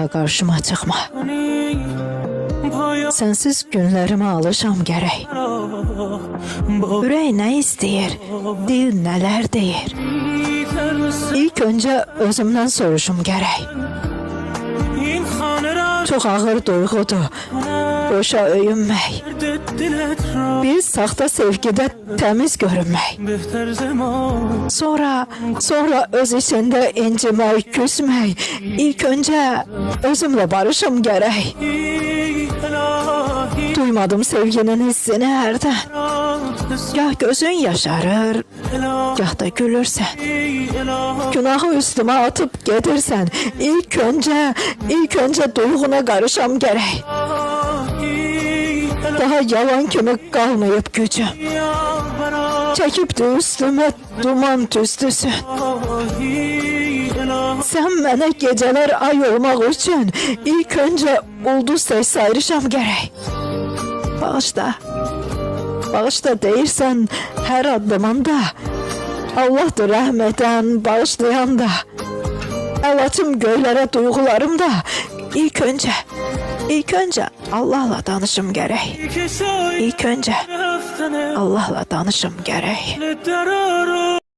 daha karşıma çıkma. Sensiz günlerime alışam gerek. Ürək nə istəyir, dil nələr deyir. İlk önce özümden soruşum gerek. Çok ağır duyğudur boşa öyünmək. Bir saxta sevgide temiz görünmək. Sonra öz içinde incimək, küsmək. İlk önce özümle barışım gerek. Duymadım sevginin hissini hərdən. Gah gözün yaşarır, gah da gülürsen. Günahı üstüme atıp gedirsen. İlk önce duyğuna karışam gerek. Daha yalan kimi kalmayıp gücüm. Çekip de üstüme duman tüstüsün. Sen mənə geceler ay olmaq üçün ilk önce ulduz ses ayrışam gerek. Bağışla deyirsən her addımında. Allah'dır rəhmədən, bağışlayan da. El açım göylere duygularım da. İlk önce Allah'la danışım gerek. İlk önce Allah'la danışım gerek.